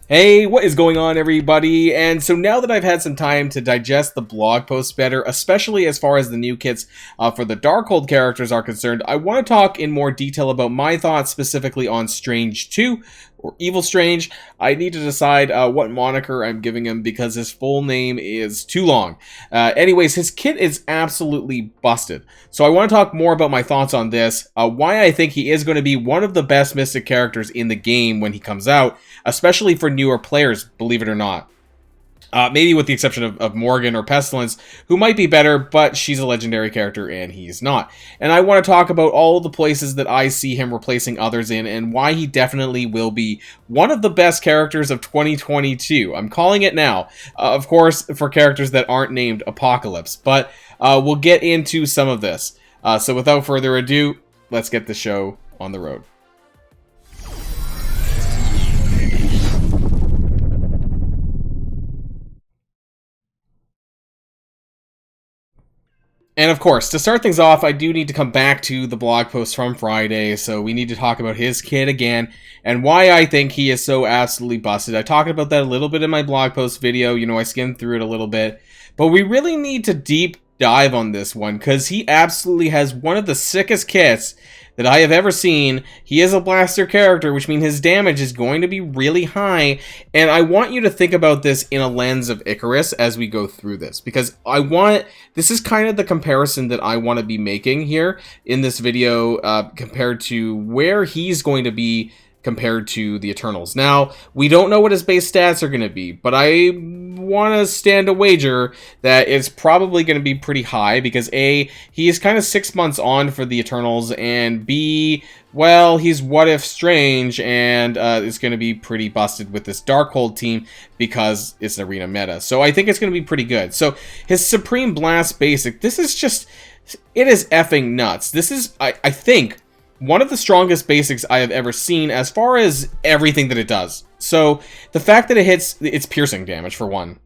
Hey, what is going on, everybody? And so now that I've had some time to digest the blog post better, especially as far as the new kits for the Darkhold characters are concerned, I want to talk in more detail about my thoughts specifically on Strange 2, or Evil Strange. I need to decide what moniker I'm giving him because his full name is too long. Anyways, his kit is absolutely busted. So I want to talk more about my thoughts on this, why I think he is going to be one of the best Mystic characters in the game when he comes out, especially for newer players, believe it or not. Maybe with the exception of Morgan or Pestilence, who might be better, but she's a legendary character and he's not. And I want to talk about all the places that I see him replacing others in and why he definitely will be one of the best characters of 2022. I'm calling it now. Of course, for characters that aren't named Apocalypse, but we'll get into some of this. So without further ado, let's get the show on the road. And of course, to start things off, I do need to come back to the blog post from Friday, so we need to talk about his kit again, and why I think he is so absolutely busted. I talked about that a little bit in my blog post video, I skimmed through it a little bit, but we really need to deep dive on this one, because he absolutely has one of the sickest kits that I have ever seen. He is a blaster character, which means his damage is going to be really high, and I want you to think about this in a lens of Icarus as we go through this, because this is kind of the comparison that I want to be making here in this video, compared to where he's going to be compared to the Eternals. Now, we don't know what his base stats are going to be, but I want to stand a wager that it's probably going to be pretty high, because A, he is kind of 6 months on for the Eternals, and B, well, he's What If Strange, and it's going to be pretty busted with this Darkhold team because it's an arena meta. So I think it's going to be pretty good. So his Supreme Blast basic, this is just, it is effing nuts. This is, I think, one of the strongest basics I have ever seen as far as everything that it does. So the fact that it's piercing damage for one,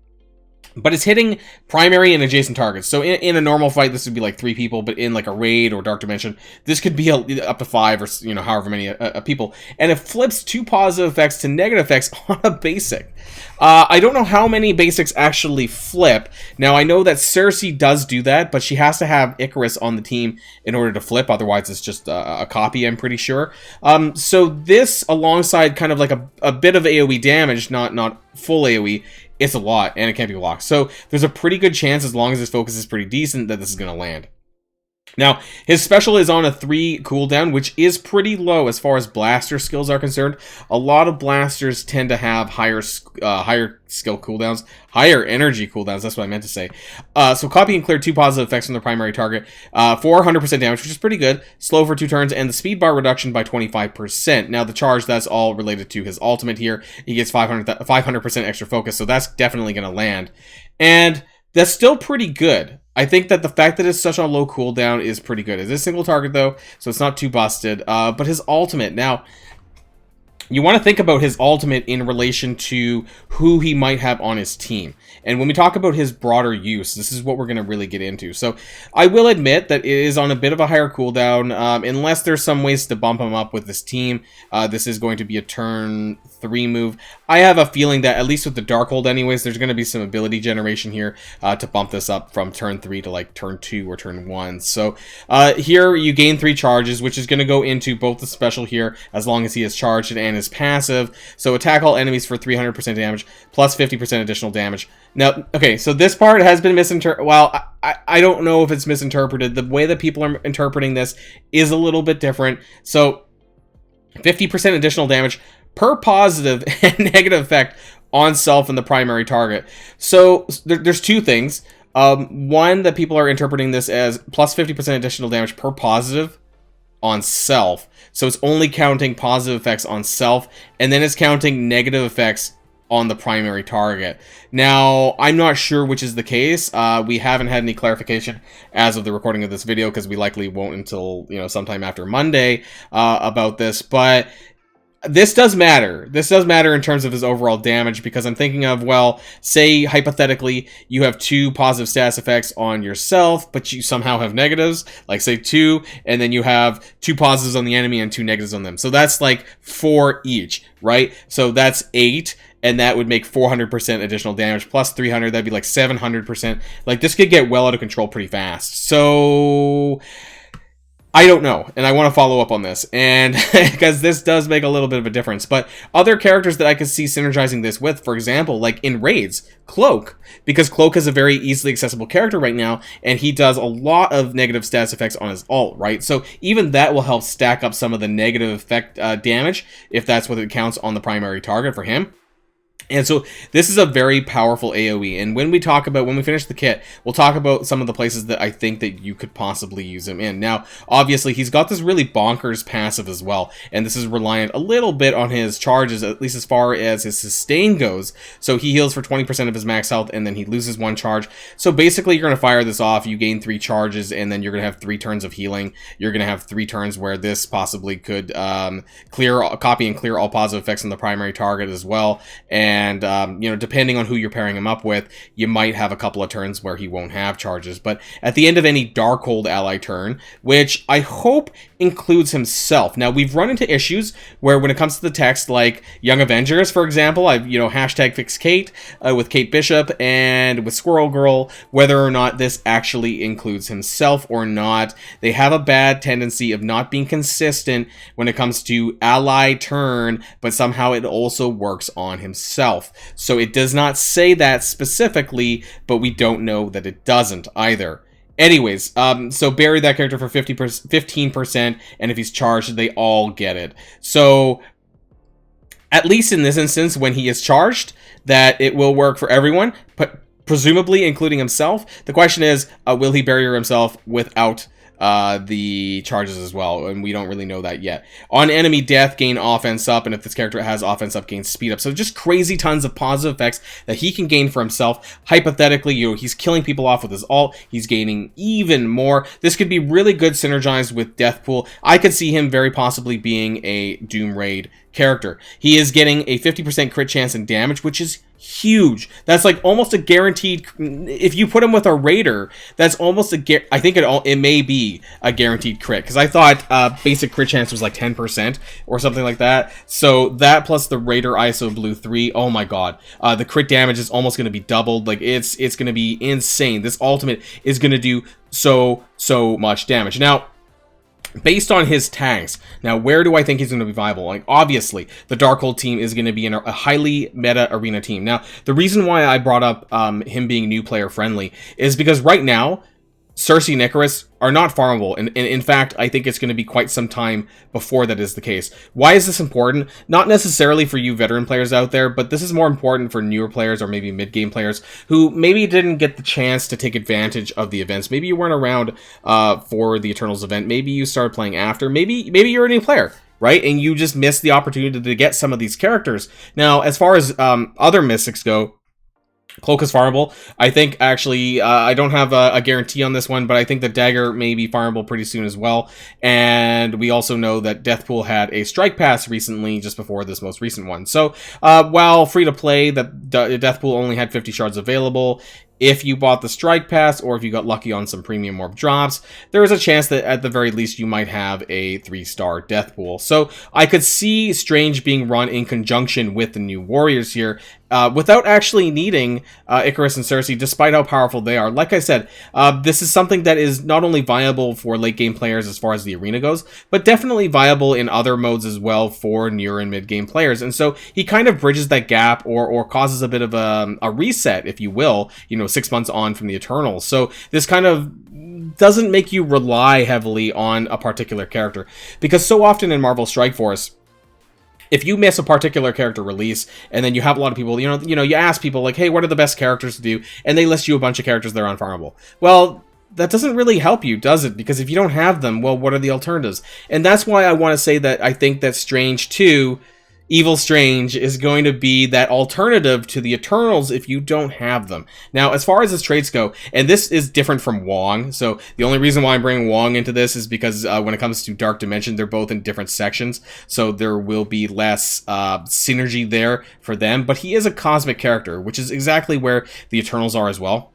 but it's hitting primary and adjacent targets. So in a normal fight, this would be like 3 people, but in like a raid or Dark Dimension, this could be up to 5 or however many people. And it flips 2 positive effects to negative effects on a basic. I don't know how many basics actually flip. Now, I know that Cersei does do that, but she has to have Icarus on the team in order to flip. Otherwise, it's just a copy, I'm pretty sure. So this, alongside kind of like a bit of AoE damage, not full AoE, it's a lot, and it can't be blocked. So there's a pretty good chance, as long as his focus is pretty decent, that this is going to land. Now, his special is on a 3 cooldown, which is pretty low as far as blaster skills are concerned. A lot of blasters tend to have higher skill cooldowns, higher energy cooldowns, that's what I meant to say. So copy and clear 2 positive effects from the primary target for 100% damage, which is pretty good. Slow for 2 turns, and the speed bar reduction by 25%. Now, the charge, that's all related to his ultimate here. He gets 500% extra focus, so that's definitely going to land. And that's still pretty good. I think that the fact that it's such a low cooldown is pretty good. It is a single target, though, so it's not too busted. But his ultimate, now, you want to think about his ultimate in relation to who he might have on his team. And when we talk about his broader use, this is what we're going to really get into. So I will admit that it is on a bit of a higher cooldown, unless there's some ways to bump him up with this team. This is going to be a turn 3 move. I have a feeling that, at least with the Darkhold anyways, there's going to be some ability generation here to bump this up from turn 3 to like turn 2 or turn 1. So here you gain 3 charges, which is going to go into both the special here, as long as he is charged, and his passive. So attack all enemies for 300% damage, plus 50% additional damage. Now, okay, so this part has been misinterpreted. Well, I don't know if it's misinterpreted. The way that people are interpreting this is a little bit different. So 50% additional damage per positive and negative effect on self and the primary target. So there's 2 things. One, that people are interpreting this as plus 50% additional damage per positive on self. So it's only counting positive effects on self, and then it's counting negative effects on the primary target. Now, I'm not sure which is the case. We haven't had any clarification as of the recording of this video, because we likely won't until, sometime after Monday about this. But This does matter. This does matter in terms of his overall damage, because I'm thinking of, well, say hypothetically you have 2 positive status effects on yourself, but you somehow have negatives, like say 2, and then you have 2 positives on the enemy and 2 negatives on them. So that's like 4 each, right? So that's 8, and that would make 400% additional damage, plus 300, that'd be like 700%. Like, this could get well out of control pretty fast. So I don't know, and I want to follow up on this, and because this does make a little bit of a difference. But other characters that I could see synergizing this with, for example, like in raids, Cloak, because Cloak is a very easily accessible character right now, and he does a lot of negative status effects on his ult, right? So even that will help stack up some of the negative effect damage, if that's what it counts on the primary target for him. And so this is a very powerful AoE, and when we finish the kit, we'll talk about some of the places that I think that you could possibly use him in. Now, obviously, he's got this really bonkers passive as well, and this is reliant a little bit on his charges, at least as far as his sustain goes. So he heals for 20% of his max health, and then he loses 1 charge. So basically, you're going to fire this off, you gain 3 charges, and then you're going to have 3 turns of healing. You're going to have 3 turns where this possibly could copy and clear all positive effects on the primary target as well, and you know, depending on who you're pairing him up with, you might have a couple of turns where he won't have charges. But at the end of any Darkhold ally turn, which I hope includes himself. Now, we've run into issues where when it comes to the text, like Young Avengers, for example, I've, you know, hashtag fix Kate with Kate Bishop and with Squirrel Girl, whether or not this actually includes himself or not. They have a bad tendency of not being consistent when it comes to ally turn, but somehow it also works on himself. So it does not say that specifically, but we don't know that it doesn't either. Anyways, so bury that character for 15%, and if he's charged, they all get it. So, at least in this instance, when he is charged, that it will work for everyone, but presumably including himself. The question is, will he bury himself without the charges as well, and we don't really know that yet. On enemy death, gain offense up, and if this character has offense up, gain speed up. So just crazy tons of positive effects that he can gain for himself. Hypothetically, you know, he's killing people off with his ult, he's gaining even more. This could be really good synergized with Deathpool. I could see him very possibly being a Doom Raid character. He is getting a 50% crit chance and damage, which is huge. That's like almost a guaranteed. If you put him with a raider, that's almost a I think it may be a guaranteed crit, because I thought basic crit chance was like 10% or something like that. So that plus the raider ISO blue 3, oh my god, the crit damage is almost going to be doubled. Like it's going to be insane. This ultimate is going to do so much damage. Now, based on his tags, now where do I think he's going to be viable? Like, obviously, the Darkhold team is going to be in a highly meta arena team. Now, the reason why I brought up him being new player friendly is because right now, Cersei and Icarus are not farmable, and in fact, I think it's going to be quite some time before that is the case. Why is this important? Not necessarily for you veteran players out there, but this is more important for newer players or maybe mid-game players who maybe didn't get the chance to take advantage of the events. Maybe you weren't around for the Eternals event. Maybe you started playing after. Maybe you're a new player, right? And you just missed the opportunity to get some of these characters. Now, as far as other mystics go, Cloak is farmable. I think, actually, I don't have a guarantee on this one, but I think the Dagger may be farmable pretty soon as well. And we also know that Deathpool had a Strike Pass recently, just before this most recent one. So, while free-to-play, that Deathpool only had 50 shards available, if you bought the Strike Pass, or if you got lucky on some premium orb drops, there is a chance that at the very least you might have a 3-star Deathpool. So I could see Strange being run in conjunction with the new warriors here, without actually needing Icarus and Cersei, despite how powerful they are. Like I said, this is something that is not only viable for late game players as far as the arena goes, but definitely viable in other modes as well for near and mid game players. And so he kind of bridges that gap, or causes a bit of a reset, if you will, you know, 6 months on from the Eternals. So this kind of doesn't make you rely heavily on a particular character, because so often in Marvel Strike Force, if you miss a particular character release, and then you have a lot of people, you know, you ask people like, hey, what are the best characters to do? And they list you a bunch of characters that are unfarmable. Well, that doesn't really help you, does it? Because if you don't have them, well, what are the alternatives? And that's why I want to say that I think that Strange 2 Evil Strange is going to be that alternative to the Eternals if you don't have them. Now, as far as his traits go, and this is different from Wong, so the only reason why I'm bringing Wong into this is because when it comes to Dark Dimension, they're both in different sections, so there will be less synergy there for them, but he is a cosmic character, which is exactly where the Eternals are as well.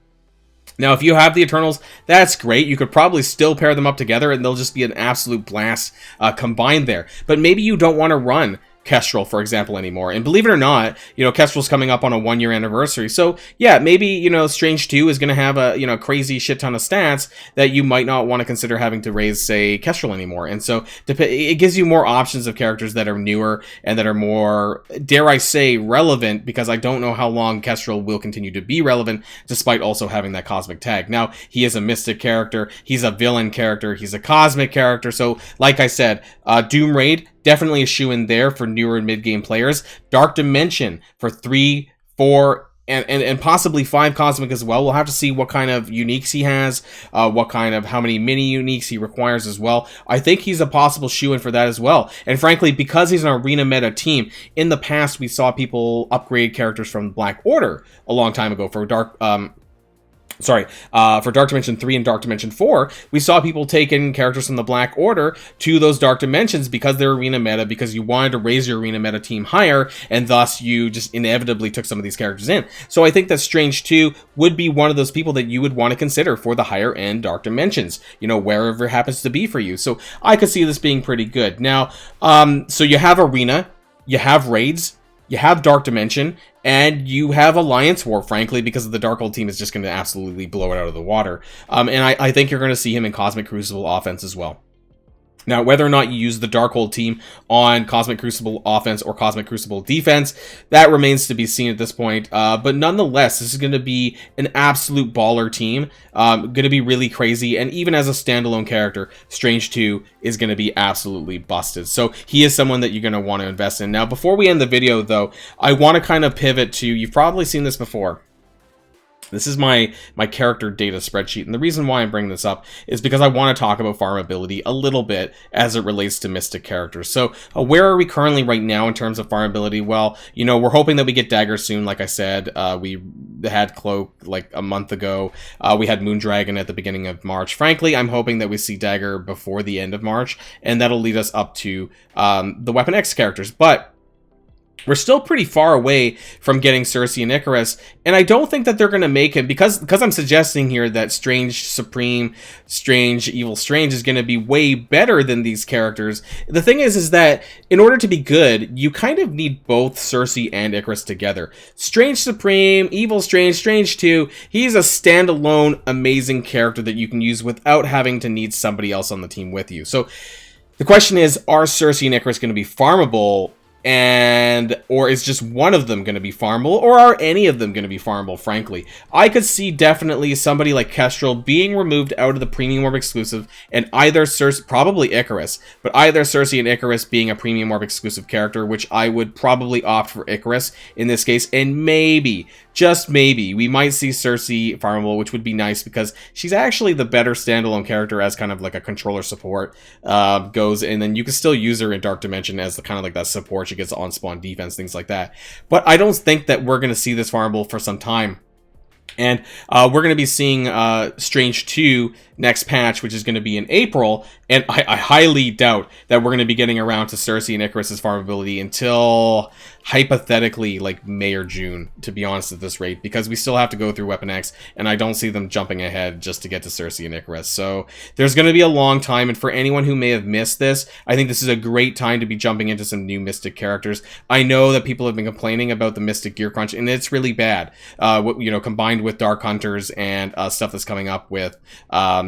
Now, if you have the Eternals, that's great. You could probably still pair them up together, and they'll just be an absolute blast combined there. But maybe you don't want to run Kestrel, for example, anymore. And believe it or not, Kestrel's coming up on a 1-year anniversary. So, yeah, maybe, Strange 2 is going to have a, crazy shit ton of stats that you might not want to consider having to raise, say, Kestrel anymore. And so, it gives you more options of characters that are newer and that are more, dare I say, relevant, because I don't know how long Kestrel will continue to be relevant, despite also having that cosmic tag. Now, he is a mystic character, he's a villain character, he's a cosmic character, so, like I said, Doom Raid, definitely a shoe-in there for newer and mid-game players. Dark Dimension for 3, 4, and possibly 5 Cosmic as well. We'll have to see what kind of uniques he has, how many mini uniques he requires as well. I think he's a possible shoe-in for that as well. And frankly, because he's an arena meta team, in the past we saw people upgrade characters from Black Order a long time ago for for Dark Dimension 3 and Dark Dimension 4, we saw people taking characters from the Black Order to those Dark Dimensions because they're arena meta, because you wanted to raise your arena meta team higher, and thus you just inevitably took some of these characters in. So I think that Strange 2 would be one of those people that you would want to consider for the higher end Dark Dimensions, wherever it happens to be for you. So I could see this being pretty good. Now, so you have arena, you have raids, you have Dark Dimension, and you have Alliance War, frankly, because the Darkhold team is just going to absolutely blow it out of the water. And I think you're going to see him in Cosmic Crucible offense as well. Now, whether or not you use the Darkhold team on Cosmic Crucible offense or Cosmic Crucible defense, that remains to be seen at this point. But nonetheless, this is going to be an absolute baller team. Going to be really crazy. And even as a standalone character, Strange 2 is going to be absolutely busted. So he is someone that you're going to want to invest in. Now, before we end the video, though, I want to kind of pivot to, you've probably seen this before. This is my character data spreadsheet, and the reason why I'm bringing this up is because I want to talk about farmability a little bit as it relates to Mystic characters. So, where are we currently right now in terms of farmability? Well, we're hoping that we get Dagger soon, like I said. We had Cloak like a month ago. We had Moondragon at the beginning of March. Frankly, I'm hoping that we see Dagger before the end of March, and that'll lead us up to the Weapon X characters. But we're still pretty far away from getting Cersei and Icarus, and I don't think that they're going to make it, because I'm suggesting here that Strange Supreme, Strange Evil Strange is going to be way better than these characters. The thing is that in order to be good, you kind of need both Cersei and Icarus together. Strange Supreme, Evil Strange, Strange 2, he's a standalone amazing character that you can use without having to need somebody else on the team with you. So the question is, are Cersei and Icarus going to be farmable? Or is just one of them going to be farmable, or are any of them going to be farmable, frankly? I could see definitely somebody like Kestrel being removed out of the Premium Orb exclusive, and either Cersei, probably Icarus, but either Cersei and Icarus being a Premium Orb exclusive character, which I would probably opt for Icarus in this case, and maybe, just maybe, we might see Cersei farmable, which would be nice, because she's actually the better standalone character as kind of like a controller support goes, and then you can still use her in Dark Dimension as the kind of like that support. She gets on spawn defense, things like that. But I don't think that we're going to see this farmable for some time. And we're going to be seeing Strange 2 next patch, which is going to be in April, and I highly doubt that we're going to be getting around to Cersei and Icarus's farmability until hypothetically like May or June, to be honest, at this rate, because we still have to go through Weapon X, and I don't see them jumping ahead just to get to Cersei and Icarus. So there's going to be a long time, and for anyone who may have missed this, I think this is a great time to be jumping into some new Mystic characters. I know that people have been complaining about the Mystic gear crunch, and it's really bad, combined with Dark Hunters and stuff that's coming up with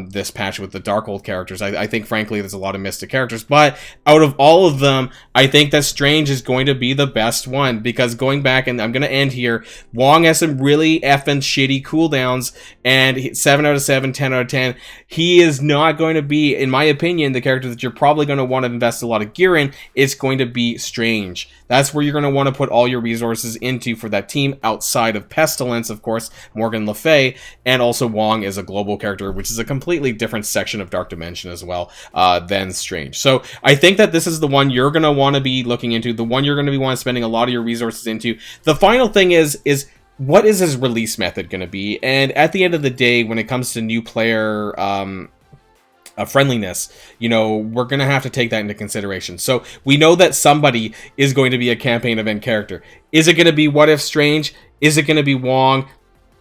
this patch with the Darkhold characters. I think, frankly, there's a lot of Mystic characters, but out of all of them, I think that Strange is going to be the best one, because going back, and I'm going to end here, Wong has some really effing shitty cooldowns, and 7 out of 7, 10 out of 10, he is not going to be, in my opinion, the character that you're probably going to want to invest a lot of gear in. It's going to be Strange. That's where you're going to want to put all your resources into for that team, outside of Pestilence, of course, Morgan Le Fay, and also Wong is a global character, which is a completely different section of Dark Dimension as well than Strange. So I think that this is the one you're going to want to be looking into, the one you're going to be spending a lot of your resources into. The final thing is what is his release method going to be? And at the end of the day, when it comes to new player friendliness, you know, we're going to have to take that into consideration. So we know that somebody is going to be a campaign event character. Is it going to be What If Strange? Is it going to be Wong?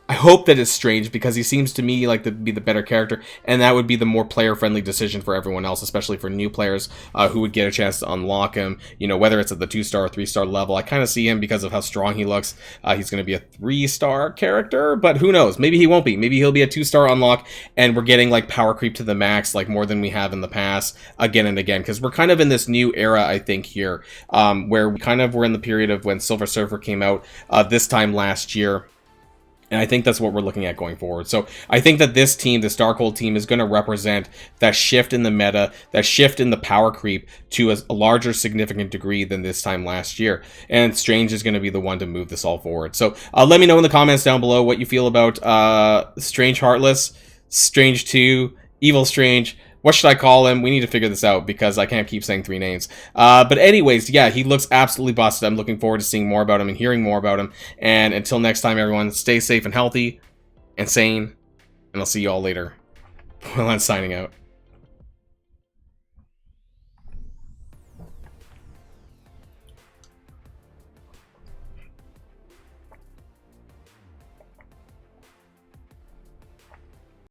I hope that it's Strange, because he seems to me like to be the better character, and that would be the more player-friendly decision for everyone else, especially for new players who would get a chance to unlock him, you know, whether it's at the 2-star or 3-star level. I kind of see him, because of how strong he looks, he's going to be a 3-star character, but who knows? Maybe he won't be. Maybe he'll be a 2-star unlock, and we're getting, like, power creep to the max, like, more than we have in the past, again and again, because we're kind of in this new era, I think, here, where we kind of were in the period of when Silver Surfer came out this time last year. And I think that's what we're looking at going forward. So I think that this team, this Darkhold team, is going to represent that shift in the meta, that shift in the power creep to a larger significant degree than this time last year. And Strange is going to be the one to move this all forward. So let me know in the comments down below what you feel about Strange Heartless, Strange 2, Evil Strange. What should I call him? We need to figure this out, because I can't keep saying 3 names. But anyways, yeah, he looks absolutely busted. I'm looking forward to seeing more about him and hearing more about him. And until next time, everyone, stay safe and healthy and sane. And I'll see you all later. Boilon signing out.